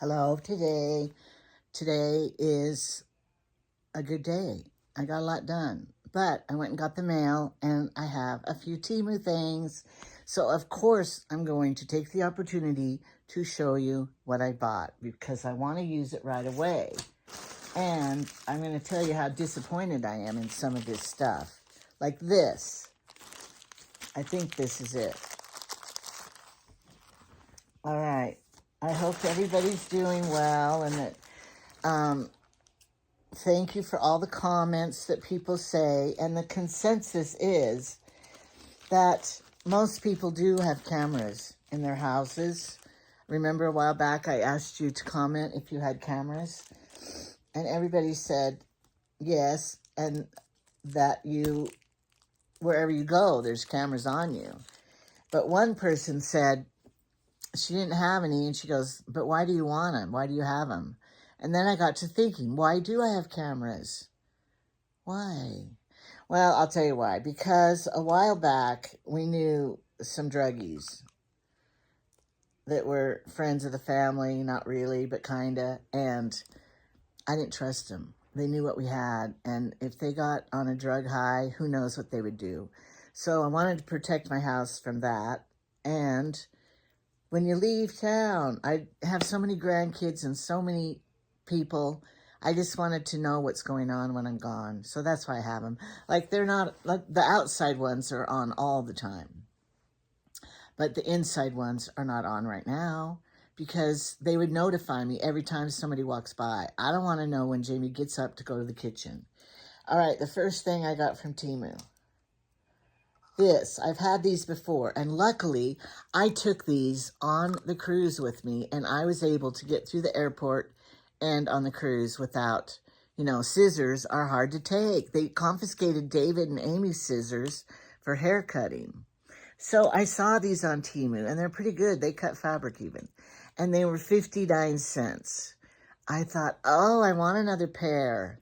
Hello, today is a good day. I got a lot done, but I went and got the mail and I have a few Temu things. So of course I'm going to take the opportunity to show you what I bought because I want to use it right away. And I'm going to tell you how disappointed I am in some of this stuff. Like this. I think this is it. All right. I hope everybody's doing well and that thank you for all the comments that people say. And the consensus is that most people do have cameras in their houses. Remember a while back I asked you to comment if you had cameras? And everybody said yes, and that wherever you go, there's cameras on you. But one person said, she didn't have any, and she goes, but why do you want them? Why do you have them? And then I got to thinking, why do I have cameras? Why? Well, I'll tell you why. Because a while back, we knew some druggies that were friends of the family, not really, but kind of, and I didn't trust them. They knew what we had, and if they got on a drug high, who knows what they would do. So I wanted to protect my house from that, and when you leave town, I have so many grandkids and so many people. I just wanted to know what's going on when I'm gone. So that's why I have them. Like, they're not, like, the outside ones are on all the time. But the inside ones are not on right now because they would notify me every time somebody walks by. I don't want to know when Jamie gets up to go to the kitchen. All right, the first thing I got from Teemu. This, I've had these before, and luckily I took these on the cruise with me, and I was able to get through the airport and on the cruise without, scissors are hard to take. They confiscated David and Amy's scissors for hair cutting. So I saw these on Temu, and they're pretty good. They cut fabric even, and they were 59 cents. I thought, oh, I want another pair.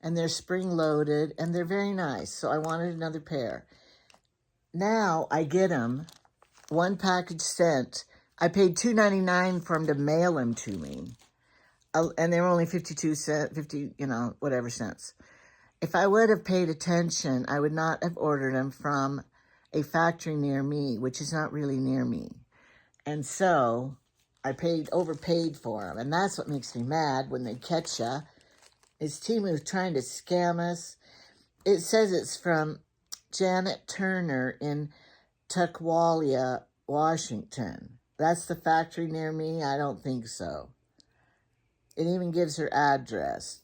And they're spring-loaded, and they're very nice. So I wanted another pair. Now I get them, one package sent. I paid $2.99 for them to mail them to me. And they were only 52 cents, 50, whatever cents. If I would have paid attention, I would not have ordered them from a factory near me, which is not really near me. And so I overpaid for them. And that's what makes me mad when they catch ya. Is Teemu trying to scam us? It says it's from Janet Turner in Tukwila, Washington. That's the factory near me? I don't think so. It even gives her address.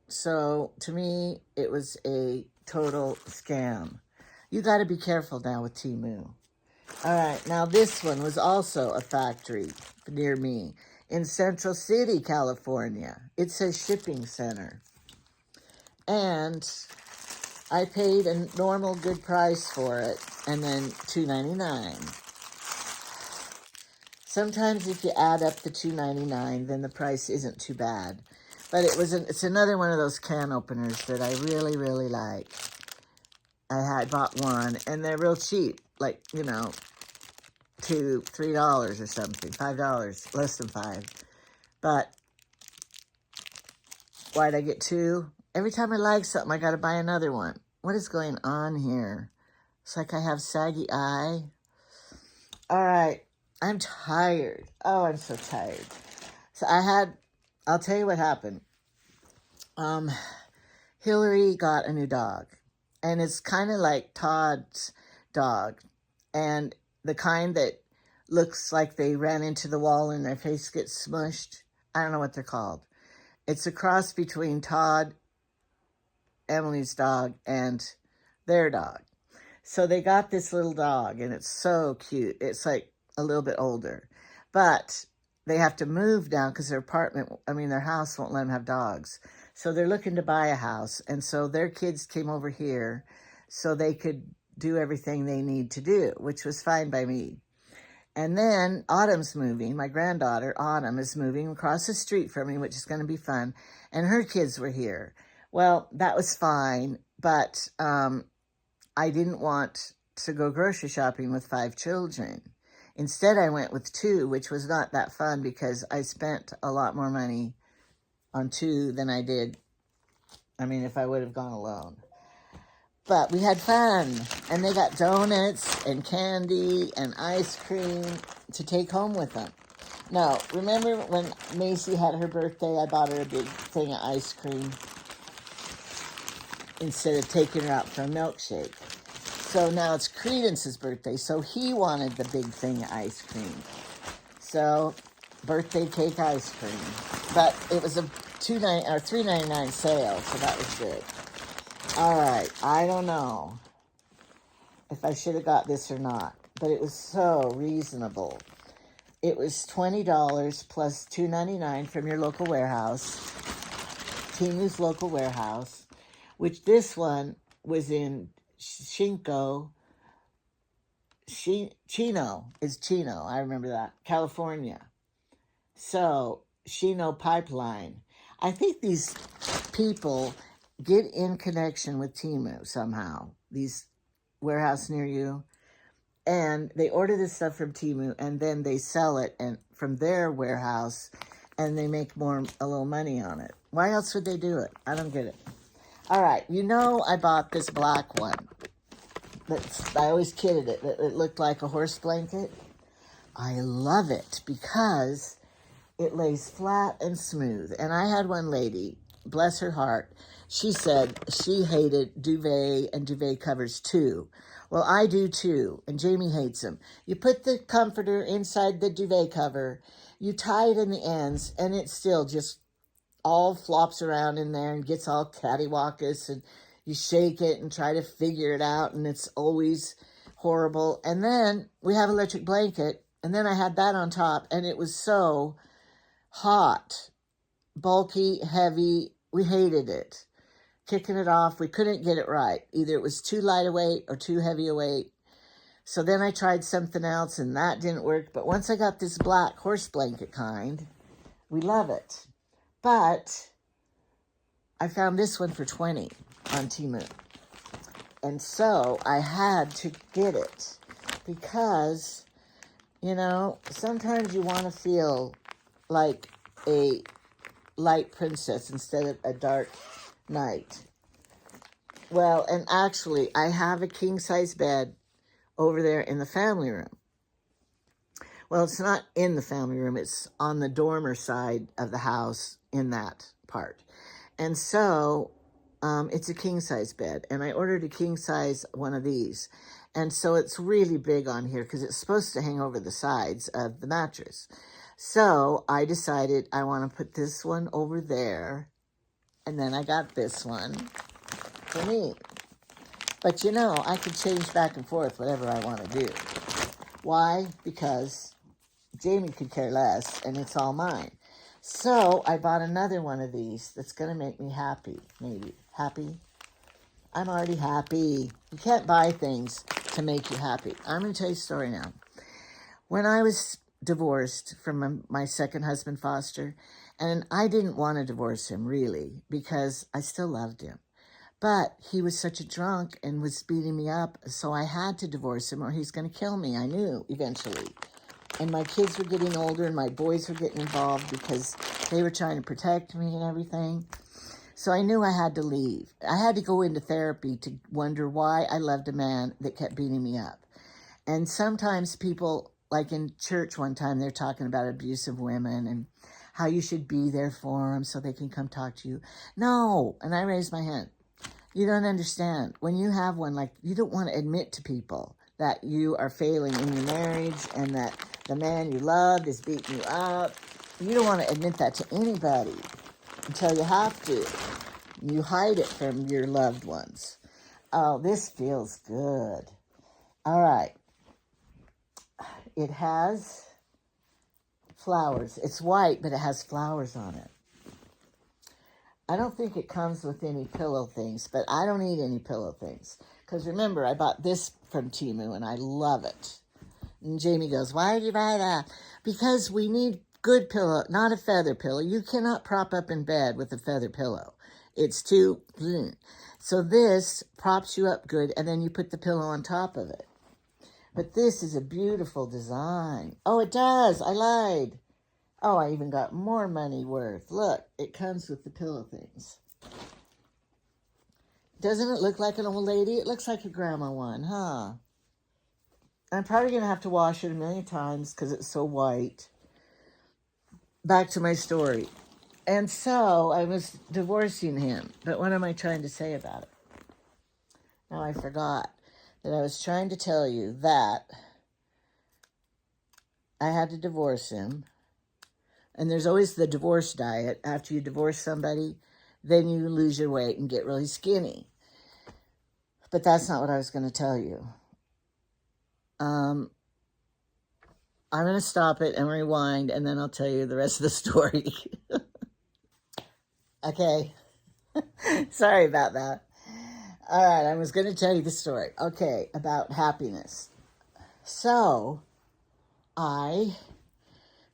So, to me, it was a total scam. You got to be careful now with Teemu. All right, now this one was also a factory near me. In Central City, California. It says shipping center. And I paid a normal good price for it, and then $2.99. Sometimes if you add up the $2.99, then the price isn't too bad. But it's another one of those can openers that I really, really like. I bought one, and they're real cheap, like, $2, $3 or something, $5, less than $5. But why'd I get two? Every time I like something, I got to buy another one. What is going on here? It's like I have saggy eye. All right, I'm tired. Oh, I'm so tired. So I'll tell you what happened. Hillary got a new dog, and it's kind of like Todd's dog, and the kind that looks like they ran into the wall and their face gets smushed. I don't know what they're called. It's a cross between Todd, Emily's dog, and their dog. So they got this little dog, and it's so cute. It's like a little bit older. But they have to move now because their house won't let them have dogs. So they're looking to buy a house. And so their kids came over here so they could do everything they need to do, which was fine by me. And then Autumn's moving. My granddaughter, Autumn, is moving across the street from me, which is going to be fun. And her kids were here. Well, that was fine, but I didn't want to go grocery shopping with 5 children. Instead, I went with 2, which was not that fun because I spent a lot more money on 2 than I did, if I would have gone alone. But we had fun, and they got donuts and candy and ice cream to take home with them. Now, remember when Macy had her birthday, I bought her a big thing of ice cream instead of taking her out for a milkshake. So now it's Credence's birthday, so he wanted the big thing of ice cream. So, birthday cake ice cream. But it was a $3.99 sale, so that was good. All right, I don't know if I should have got this or not, but it was so reasonable. It was $20 plus $2.99 from your local warehouse, Teemu's local warehouse, which this one was in Chino, I remember that, California. So, Chino Pipeline. I think these people get in connection with Teemu somehow, these warehouse near you, and they order this stuff from Teemu, and then they sell it and from their warehouse, and they make a little money on it. Why else would they do it? I don't get it. All right, I bought this black one. I always kidded it. It looked like a horse blanket. I love it because it lays flat and smooth. And I had one lady, bless her heart, she said she hated duvet and duvet covers too. Well, I do too, and Jamie hates them. You put the comforter inside the duvet cover, you tie it in the ends, and it still just all flops around in there and gets all cattywampus, and you shake it and try to figure it out, and it's always horrible. And then we have electric blanket, and then I had that on top, and it was so hot, bulky, heavy. We hated it. Kicking it off, we couldn't get it right. Either it was too light a weight or too heavy a weight. So then I tried something else, and that didn't work. But once I got this black horse blanket kind, we love it. But I found this one for $20 on Teemu. And so I had to get it because, sometimes you want to feel like a light princess instead of a dark knight. Well, and actually, I have a king-size bed over there in the family room. Well, it's not in the family room. It's on the dormer side of the house in that part. And so it's a king-size bed. And I ordered a king-size one of these. And so it's really big on here because it's supposed to hang over the sides of the mattress. So I decided I want to put this one over there. And then I got this one for me. But I could change back and forth whatever I want to do. Why? Because Jamie could care less, and it's all mine. So I bought another one of these that's going to make me happy, maybe. Happy? I'm already happy. You can't buy things to make you happy. I'm going to tell you a story now. When I was divorced from my second husband, Foster, and I didn't want to divorce him, really, because I still loved him. But he was such a drunk and was beating me up, so I had to divorce him or he's going to kill me, I knew, eventually. And my kids were getting older and my boys were getting involved because they were trying to protect me and everything. So I knew I had to leave. I had to go into therapy to wonder why I loved a man that kept beating me up. And sometimes people, like in church one time, they're talking about abusive women and how you should be there for them so they can come talk to you. No, and I raised my hand. You don't understand. When you have one, you don't want to admit to people that you are failing in your marriage and that the man you loved is beating you up. You don't want to admit that to anybody until you have to. You hide it from your loved ones. Oh, this feels good. All right. It has flowers. It's white, but it has flowers on it. I don't think it comes with any pillow things, but I don't need any pillow things. Because remember, I bought this from Teemu, and I love it. And Jamie goes, why did you buy that? Because we need good pillow, not a feather pillow. You cannot prop up in bed with a feather pillow. It's too... So this props you up good, and then you put the pillow on top of it. But this is a beautiful design. Oh, it does. I lied. Oh, I even got more money worth. Look, it comes with the pillow things. Doesn't it look like an old lady? It looks like a grandma one, huh? I'm probably going to have to wash it a million times because it's so white. Back to my story. And so I was divorcing him. But what am I trying to say about it? Now I forgot that I was trying to tell you that I had to divorce him. And there's always the divorce diet. After you divorce somebody, then you lose your weight and get really skinny. But that's not what I was going to tell you. I'm going to stop it and rewind, and then I'll tell you the rest of the story. Okay. Sorry about that. All right, I was going to tell you the story. Okay, about happiness. So, I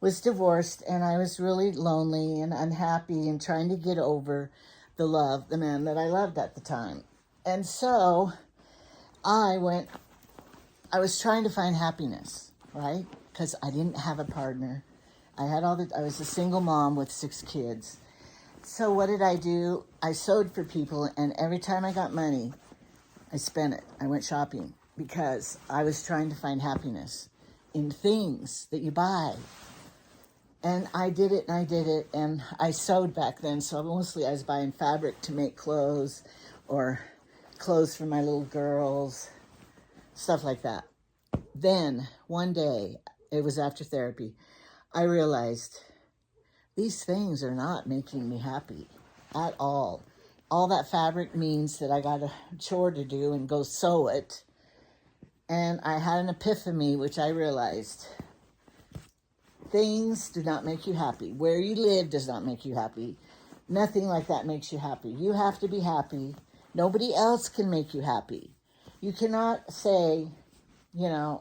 was divorced, and I was really lonely and unhappy and trying to get over the man that I loved at the time. And so, I was trying to find happiness, right? Because I didn't have a partner. I was a single mom with 6 kids. So what did I do? I sewed for people, and every time I got money, I spent it. I went shopping because I was trying to find happiness in things that you buy. And I did it, and I sewed back then, so mostly I was buying fabric to make clothes or clothes for my little girls, stuff like that. Then, one day, it was after therapy, I realized these things are not making me happy at all. All that fabric means that I got a chore to do and go sew it. And I had an epiphany, which I realized things do not make you happy. Where you live does not make you happy. Nothing like that makes you happy. You have to be happy. Nobody else can make you happy. You cannot say, I'm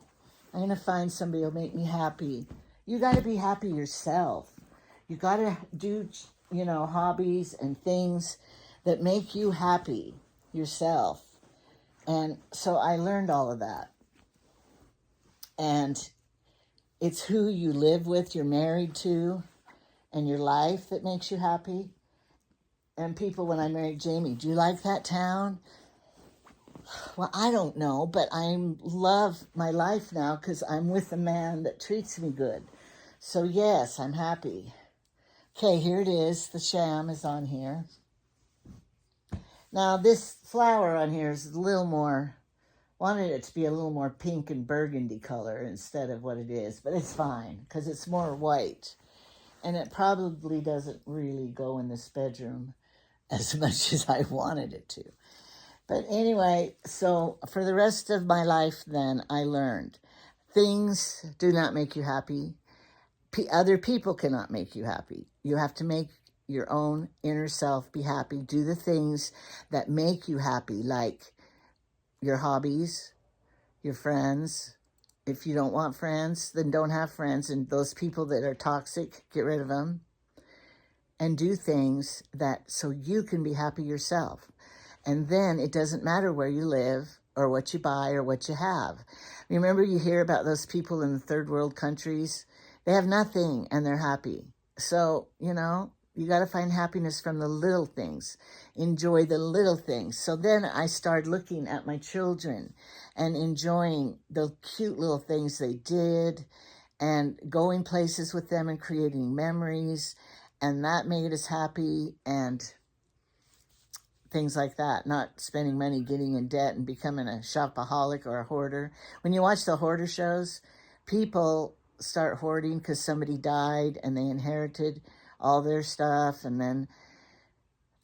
going to find somebody who'll make me happy. You got to be happy yourself. You got to do, hobbies and things that make you happy yourself. And so I learned all of that. And it's who you live with, you're married to, and your life that makes you happy. And people, when I married Jamie, do you like that town? Well, I don't know, but I love my life now because I'm with a man that treats me good. So yes, I'm happy. Okay, here it is. The sham is on here. Now, this flower on here is a little more, wanted it to be a little more pink and burgundy color instead of what it is, but it's fine because it's more white. And it probably doesn't really go in this bedroom as much as I wanted it to. But anyway, so for the rest of my life then, I learned things do not make you happy. Other people cannot make you happy. You have to make your own inner self be happy. Do the things that make you happy, like your hobbies, your friends. If you don't want friends, then don't have friends. And those people that are toxic, get rid of them. And do things that so you can be happy yourself. And then it doesn't matter where you live or what you buy or what you have. Remember, you hear about those people in the third world countries? They have nothing and they're happy. So, you got to find happiness from the little things. Enjoy the little things. So then I started looking at my children and enjoying the cute little things they did and going places with them and creating memories. And that made us happy, and things like that. Not spending money, getting in debt, and becoming a shopaholic or a hoarder. When you watch the hoarder shows, people start hoarding because somebody died and they inherited all their stuff, and then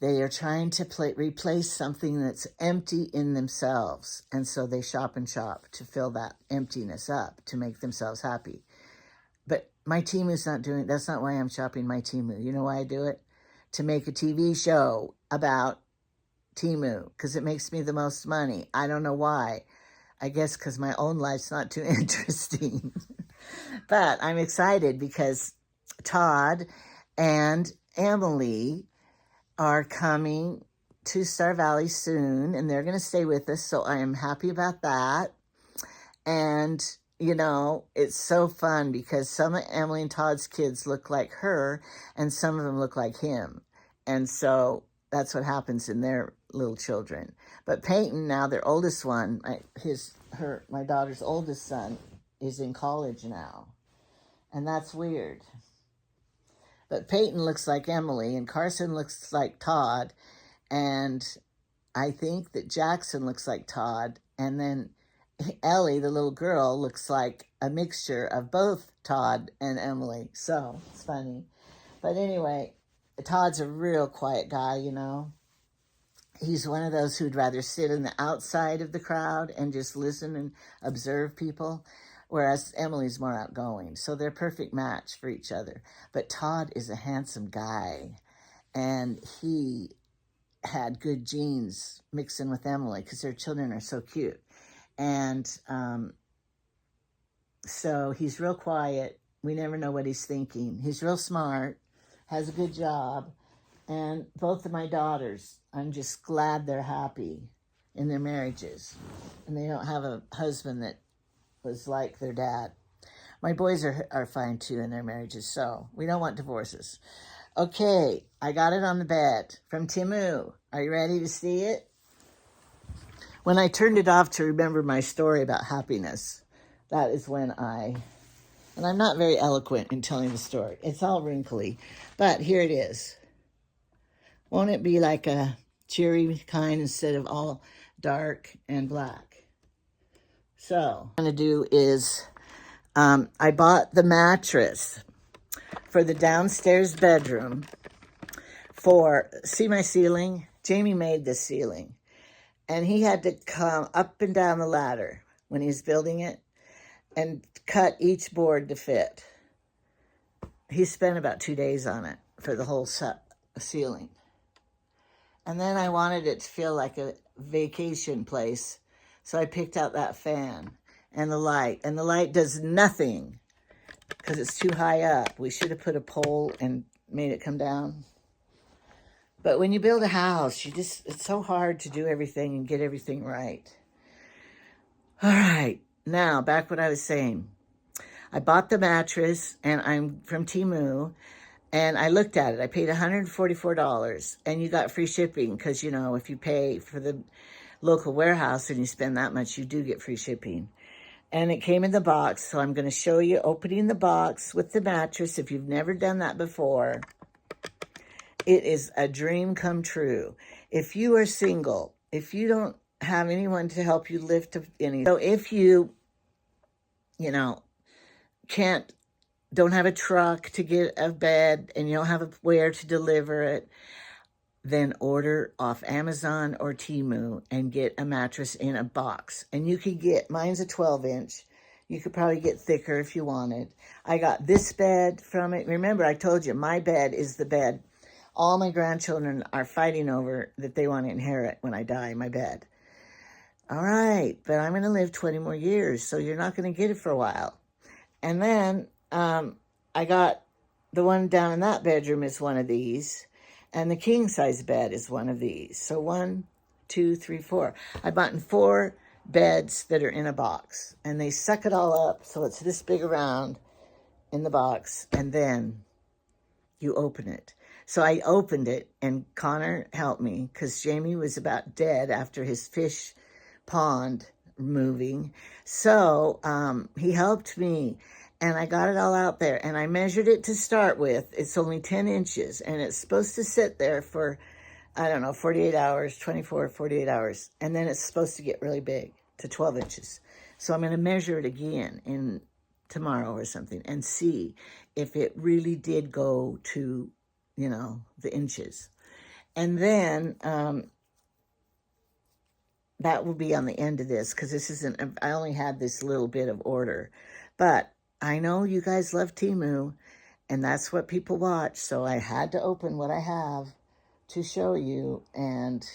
they are trying to replace something that's empty in themselves. And so they shop and shop to fill that emptiness up, to make themselves happy. But my Teemu's not doing it. That's not why I'm shopping my Teemu. You know why I do it? To make a TV show about Teemu, because it makes me the most money. I don't know why. I guess because my own life's not too interesting. But I'm excited because Todd and Emily are coming to Star Valley soon, and they're going to stay with us, so I am happy about that. And, you know, it's so fun because some of Emily and Todd's kids look like her and some of them look like him. And so that's what happens in their little children. But Peyton, now their oldest one, my daughter's oldest son, is in college now. And that's weird. But Peyton looks like Emily and Carson looks like Todd. And I think that Jackson looks like Todd. And then Ellie, the little girl, looks like a mixture of both Todd and Emily. So it's funny. But anyway, Todd's a real quiet guy, you know. He's one of those who'd rather sit in the outside of the crowd and just listen and observe people, whereas Emily's more outgoing. So they're a perfect match for each other. But Todd is a handsome guy, and he had good genes mixing with Emily because their children are so cute. And so he's real quiet. We never know what he's thinking. He's real smart, has a good job. And both of my daughters, I'm just glad they're happy in their marriages. And they don't have a husband that was like their dad. My boys are fine too in their marriages, so we don't want divorces. Okay, I got it on the bed from Temu. Are you ready to see it? When I turned it off to remember my story about happiness, that is when and I'm not very eloquent in telling the story. It's all wrinkly, but here it is. Won't it be like a cheery kind instead of all dark and black? So what I'm going to do is I bought the mattress for the downstairs bedroom see my ceiling? Jamie made this ceiling. And he had to come up and down the ladder when he was building it and cut each board to fit. He spent about 2 days on it for the whole ceiling. And then I wanted it to feel like a vacation place. So I picked out that fan and the light. And the light does nothing because it's too high up. We should have put a pole and made it come down. But when you build a house, it's so hard to do everything and get everything right. All right, now back what I was saying. I bought the mattress, and I'm from Teemu, and I looked at it. I paid $144, and you got free shipping because, you know, if you pay for the local warehouse and you spend that much, you do get free shipping. And it came in the box, so I'm going to show you opening the box with the mattress. If you've never done that before, it is a dream come true. If you are single, if you don't have anyone to help you lift anything, so if you don't have a truck to get a bed and you don't have where to deliver it, then order off Amazon or Temu and get a mattress in a box. And you could mine's a 12-inch. You could probably get thicker if you wanted. I got this bed from it. Remember, I told you my bed is the bed all my grandchildren are fighting over that they want to inherit when I die, my bed. All right, but I'm going to live 20 more years, so you're not going to get it for a while. And then I got the one down in that bedroom is one of these, and the king-size bed is one of these. So 1, 2, 3, 4. I bought 4 beds that are in a box, and they suck it all up, so it's this big around in the box, and then you open it. So I opened it, and Connor helped me because Jamie was about dead after his fish pond moving. So he helped me, and I got it all out there, and I measured it to start with. It's only 10 inches, and it's supposed to sit there for, 48 hours, 24, 48 hours, and then it's supposed to get really big to 12 inches. So I'm going to measure it again tomorrow or something and see if it really did go to the inches. And then that will be on the end of this because I only had this little bit of order. But I know you guys love Teemu, and that's what people watch. So I had to open what I have to show you. And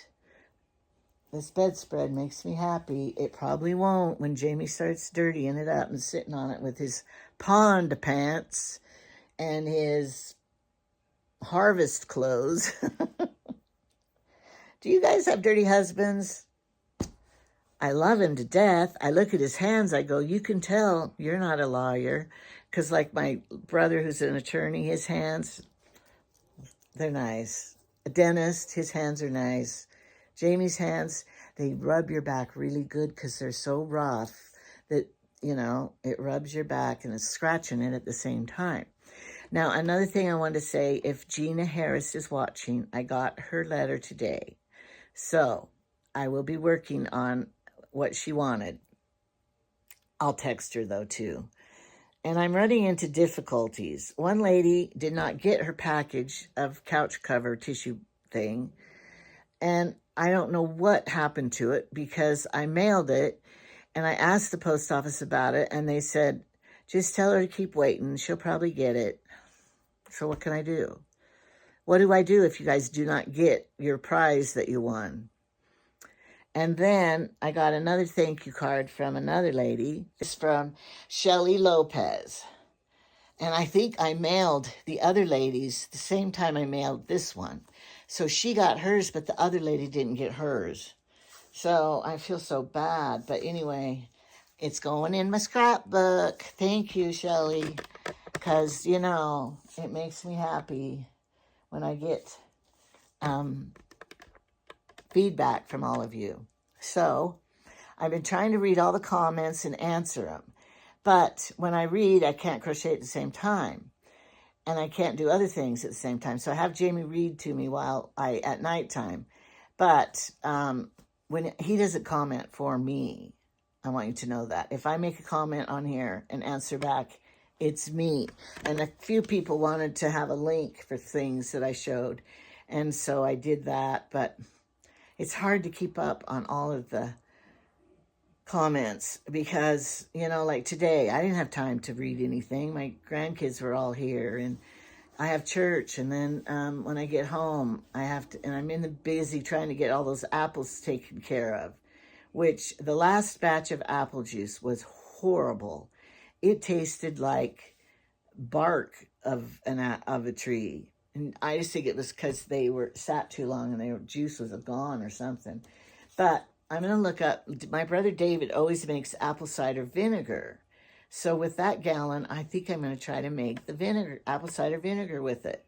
this bedspread makes me happy. It probably won't when Jamie starts dirtying it up and sitting on it with his pond pants and his harvest clothes. Do you guys have dirty husbands? I love him to death. I look at his hands. I go, you can tell you're not a lawyer. Because like my brother who's an attorney, his hands, they're nice. A dentist, his hands are nice. Jamie's hands, they rub your back really good because they're so rough that, you know, it rubs your back and it's scratching it at the same time. Now, another thing I wanted to say, if Gina Harris is watching, I got her letter today. So I will be working on what she wanted. I'll text her, though, too. And I'm running into difficulties. One lady did not get her package of couch cover tissue thing. And I don't know what happened to it because I mailed it and I asked the post office about it. And they said, just tell her to keep waiting. She'll probably get it. So what can I do? What do I do if you guys do not get your prize that you won? And then I got another thank you card from another lady. It's from Shelly Lopez. And I think I mailed the other ladies the same time I mailed this one. So she got hers, but the other lady didn't get hers. So I feel so bad. But anyway, it's going in my scrapbook. Thank you, Shelly. Because, you know, it makes me happy when I get feedback from all of you. So I've been trying to read all the comments and answer them. But when I read, I can't crochet at the same time. And I can't do other things at the same time. So I have Jamie read to me at nighttime. But when he doesn't comment for me, I want you to know that. If I make a comment on here and answer back, it's me. And a few people wanted to have a link for things that I showed. And so I did that. But it's hard to keep up on all of the comments because, you know, like today, I didn't have time to read anything. My grandkids were all here and I have church. And then when I get home, and I'm in the busy trying to get all those apples taken care of, which the last batch of apple juice was horrible. It tasted like bark of a tree. And I just think it was because they were sat too long and their juice was gone or something. But I'm going to look up, my brother David always makes apple cider vinegar. So with that gallon, I think I'm going to try to make the apple cider vinegar with it.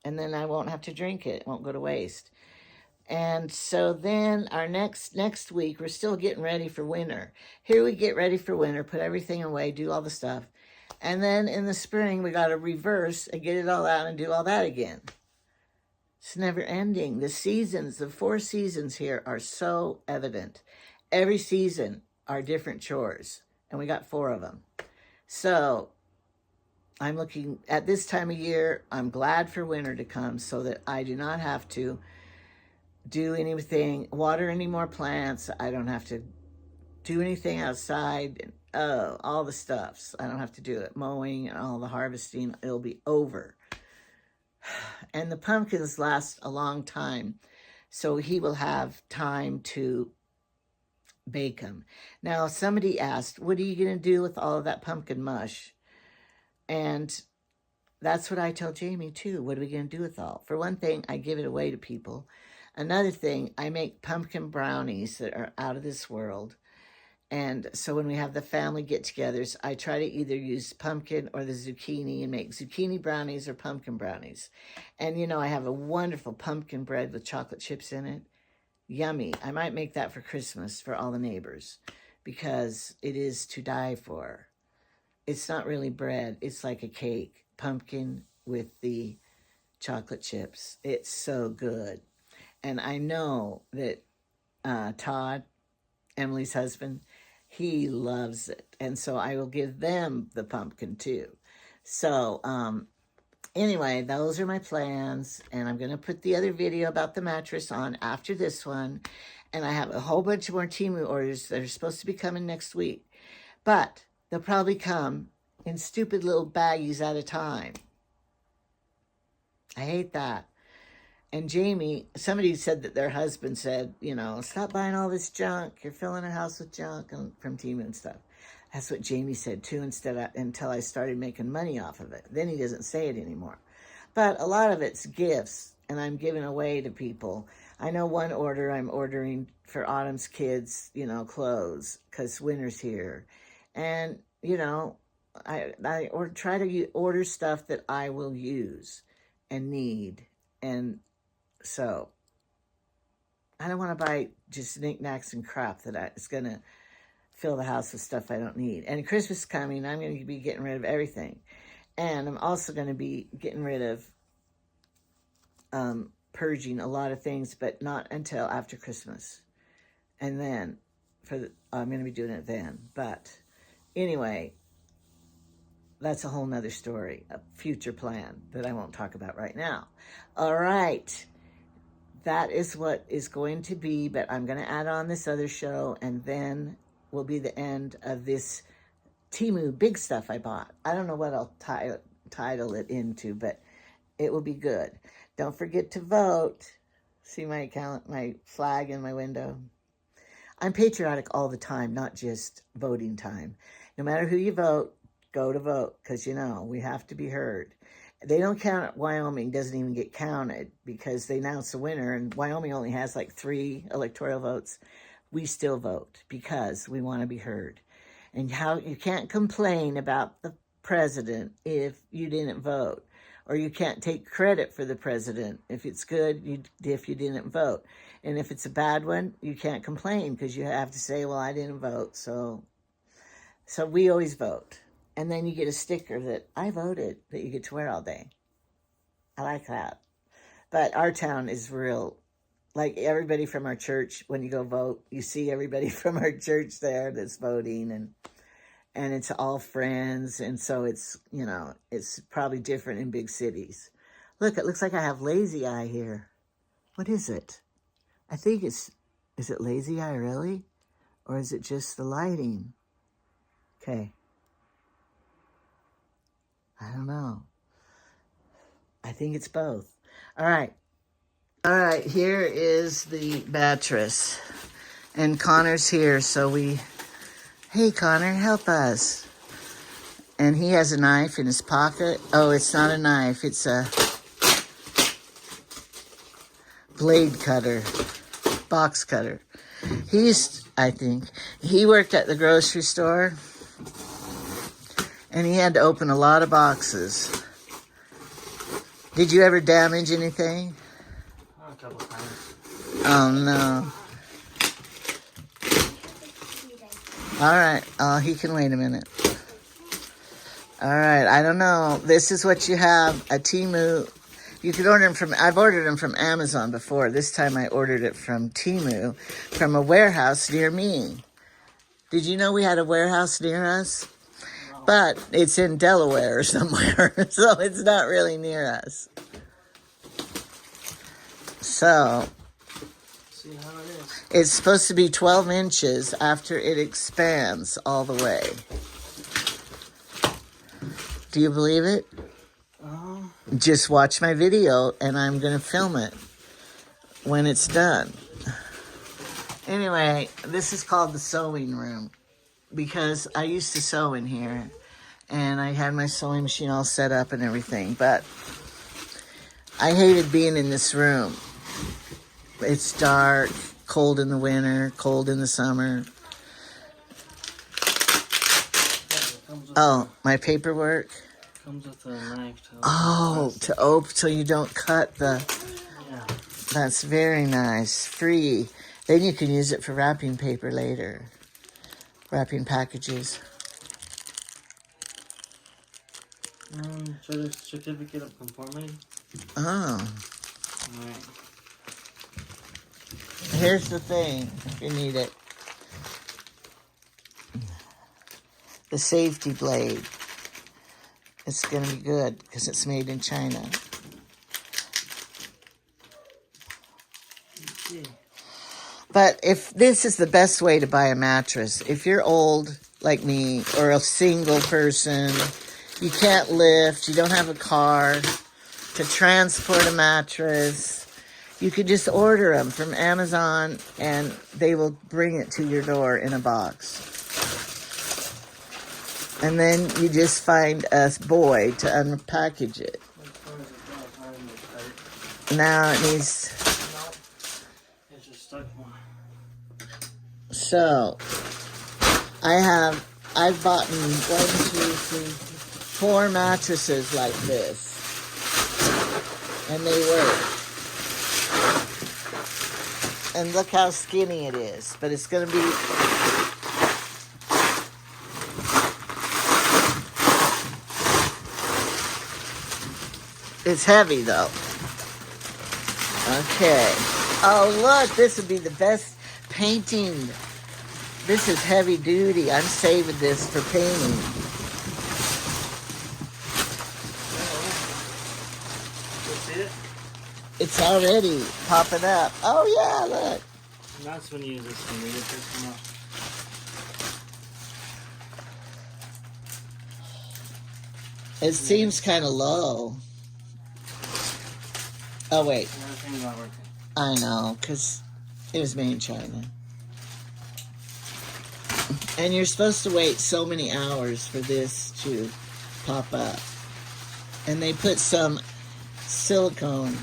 And then I won't have to drink it. It won't go to waste. And so then our next week, we're still getting ready for winter. Here we get ready for winter, put everything away, do all the stuff. And then in the spring, we got to reverse and get it all out and do all that again. It's never ending. The seasons, the 4 seasons here are so evident. Every season are different chores, and we got 4 of them. So I'm looking at this time of year. I'm glad for winter to come so that I do not have to do anything, water any more plants. I don't have to do anything outside. All the stuffs. I don't have to do it. Mowing and all the harvesting. It'll be over. And the pumpkins last a long time, so he will have time to bake them. Now, somebody asked, what are you going to do with all of that pumpkin mush? And that's what I tell Jamie, too. What are we going to do with all? For one thing, I give it away to people. Another thing, I make pumpkin brownies that are out of this world. And so when we have the family get-togethers, I try to either use pumpkin or the zucchini and make zucchini brownies or pumpkin brownies. And, you know, I have a wonderful pumpkin bread with chocolate chips in it. Yummy. I might make that for Christmas for all the neighbors because it is to die for. It's not really bread. It's like a cake. Pumpkin with the chocolate chips. It's so good. And I know that Todd, Emily's husband, he loves it. And so I will give them the pumpkin too. So anyway, those are my plans. And I'm going to put the other video about the mattress on after this one. And I have a whole bunch more Temu orders that are supposed to be coming next week. But they'll probably come in stupid little baggies at a time. I hate that. And Jamie, somebody said that their husband said, you know, stop buying all this junk. You're filling our house with junk from Teemu and stuff. That's what Jamie said too, until I started making money off of it. Then he doesn't say it anymore. But a lot of it's gifts, and I'm giving away to people. I know one order I'm ordering for Autumn's kids, you know, clothes, because winter's here. And, you know, try to order stuff that I will use and need. And so I don't want to buy just knickknacks and crap that is going to fill the house with stuff I don't need. And Christmas coming, I'm going to be getting rid of everything. And I'm also going to be getting rid of purging a lot of things, but not until after Christmas. And then I'm going to be doing it then. But anyway, that's a whole nother story, a future plan that I won't talk about right now. All right. That is what is going to be, but I'm going to add on this other show, and then will be the end of this Temu big stuff I bought. I don't know what I'll title it into, but it will be good. Don't forget to vote. See my flag in my window? I'm patriotic all the time, not just voting time. No matter who you vote, go to vote, because, you know, we have to be heard. They don't count, Wyoming doesn't even get counted because they announce the winner, and Wyoming only has like 3 electoral votes. We still vote because we want to be heard. And you can't complain about the president if you didn't vote, or you can't take credit for the president if it's good, if you didn't vote. And if it's a bad one, you can't complain because you have to say, well, I didn't vote. So we always vote. And then you get a sticker that I voted that you get to wear all day. I like that. But our town is real. Like everybody from our church, when you go vote, you see everybody from our church there that's voting, and it's all friends. And so it's, you know, it's probably different in big cities. Look, it looks like I have lazy eye here. What is it? I think is it lazy eye really? Or is it just the lighting? Okay. I don't know. I think it's both. All right. All right, here is the mattress. And Connor's here, so hey, Connor, help us. And he has a knife in his pocket. Oh, it's not a knife. It's a blade cutter, box cutter. I think, he worked at the grocery store. And he had to open a lot of boxes. Did you ever damage anything? A couple times. Oh, no. All right. Oh, he can wait a minute. All right. I don't know. This is what you have. A Teemu. You could order them I've ordered them from Amazon before. This time I ordered it from Teemu, from a warehouse near me. Did you know we had a warehouse near us? But it's in Delaware or somewhere, so it's not really near us. So, see how it is. It's supposed to be 12 inches after it expands all the way. Do you believe it? Just watch my video, and I'm going to film it when it's done. Anyway, this is called the sewing room, because I used to sew in here, and I had my sewing machine all set up and everything, but I hated being in this room. It's dark, cold in the winter, cold in the summer. Oh, my paperwork? Comes with a knife to open. Oh, to open so you don't cut the... Yeah. That's very nice. Free. Then you can use it for wrapping paper later. Wrapping packages. For the certificate of conformity. Oh. Alright. Here's the thing, if you need it. The safety blade. It's going to be good because it's made in China. Okay. But if this is the best way to buy a mattress, if you're old like me or a single person, you can't lift, you don't have a car to transport a mattress, you could just order them from Amazon and they will bring it to your door in a box. And then you just find a boy to unpackage it. Now it needs... stuck one. So, I've bought 4 mattresses like this. And they work. And look how skinny it is. But it's going to be... It's heavy, though. Okay. Oh, look. This would be the best painting. This is heavy duty. I'm saving this for painting. See it? It's already popping up. Oh, yeah, look. That's when you use this one. You get this one off. It seems kind of low. Oh, wait. Everything's not working. I know, because it was made in China. And you're supposed to wait so many hours for this to pop up. And they put some silicone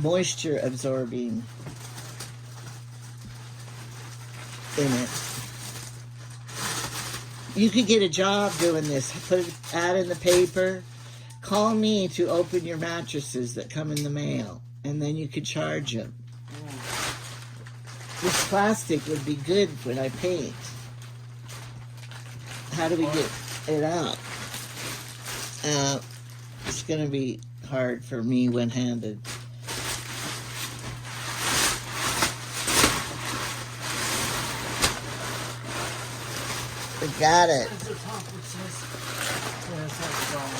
moisture absorbing in it. You could get a job doing this. Put an ad in the paper. Call me to open your mattresses that come in the mail. And then you could charge them. This plastic would be good when I paint. How do we get it out? It's going to be hard for me one-handed. We got it. That's the top, it says. Yeah, that's not strong,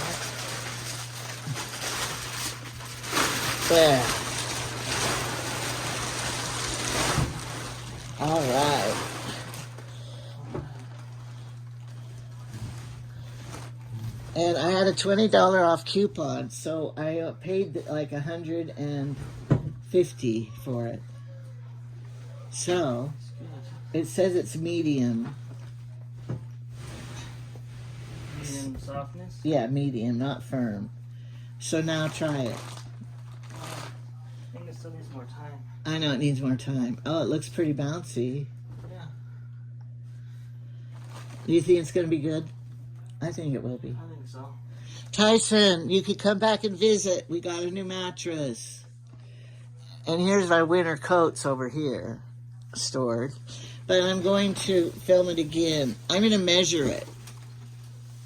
There. All right. And I had a $20 off coupon, so I paid like $150 for it. So it says it's medium. Medium softness? Yeah, medium, not firm. So now try it. I think it still needs more time. I know it needs more time. Oh, it looks pretty bouncy. Yeah. Do you think it's going to be good? I think it will be. I think so. Tyson, you could come back and visit. We got a new mattress. And here's our winter coats over here stored. But I'm going to film it again. I'm going to measure it.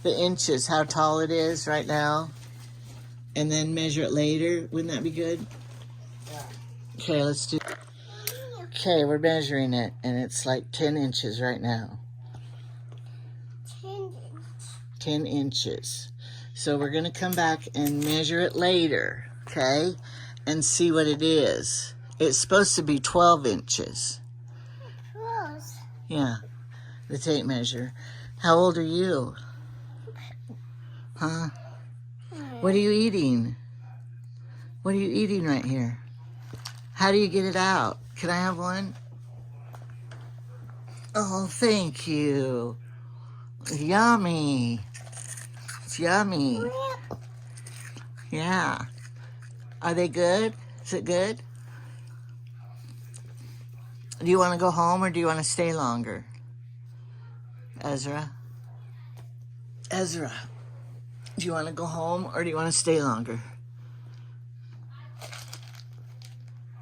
The inches, how tall it is right now. And then measure it later. Wouldn't that be good? Yeah. Okay, let's do it. Okay, we're measuring it. And it's like 10 inches right now. 10 inches. So we're going to come back and measure it later, okay? And see what it is. It's supposed to be 12 inches. Yeah, the tape measure. How old are you? Huh? What are you eating? What are you eating right here? How do you get it out? Can I have one? Oh, thank you. Yummy. It's yummy. Yeah. Are they good? Is it good? Do you want to go home or do you want to stay longer? Ezra? Ezra, do you want to go home or do you want to stay longer?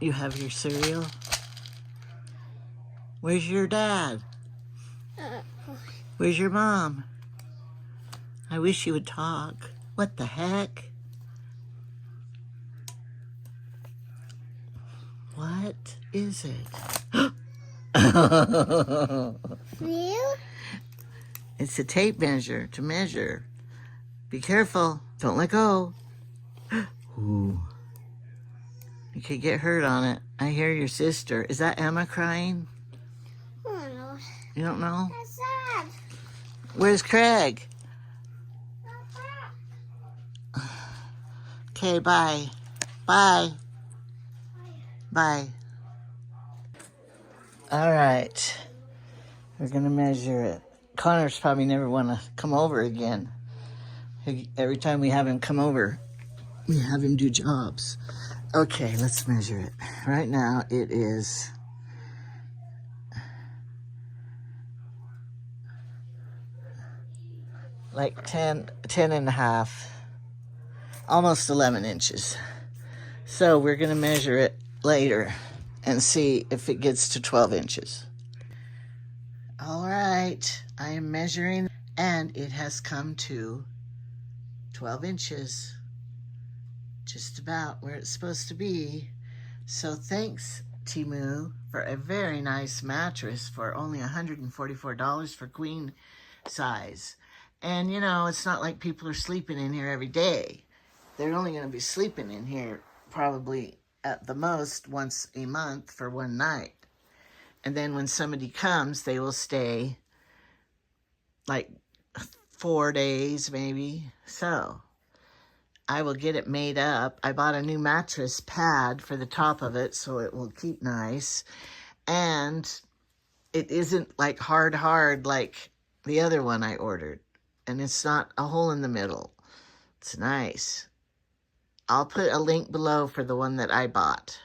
You have your cereal? Where's your dad? Where's your mom? I wish you would talk. What the heck? What is it? It's a tape measure to measure. Be careful. Don't let go. Ooh. You could get hurt on it. I hear your sister. Is that Emma crying? I don't know. You don't know? That's sad. Where's Craig? Okay, bye. Bye. Bye. All right. We're going to measure it. Connor's probably never want to come over again. Every time we have him come over, we have him do jobs. Okay, let's measure it. Right now it is like 10 and a half, almost 11 inches. So we're going to measure it later and see if it gets to 12 inches. All right, I am measuring, and it has come to 12 inches, just about where it's supposed to be. So thanks, Temu, for a very nice mattress for only $144 for queen size. And you know, it's not like people are sleeping in here every day. They're only going to be sleeping in here probably at the most once a month for one night. And then when somebody comes, they will stay like 4 days maybe. So I will get it made up. I bought a new mattress pad for the top of it so it will keep nice. And it isn't like hard like the other one I ordered. And it's not a hole in the middle. It's nice. I'll put a link below for the one that I bought.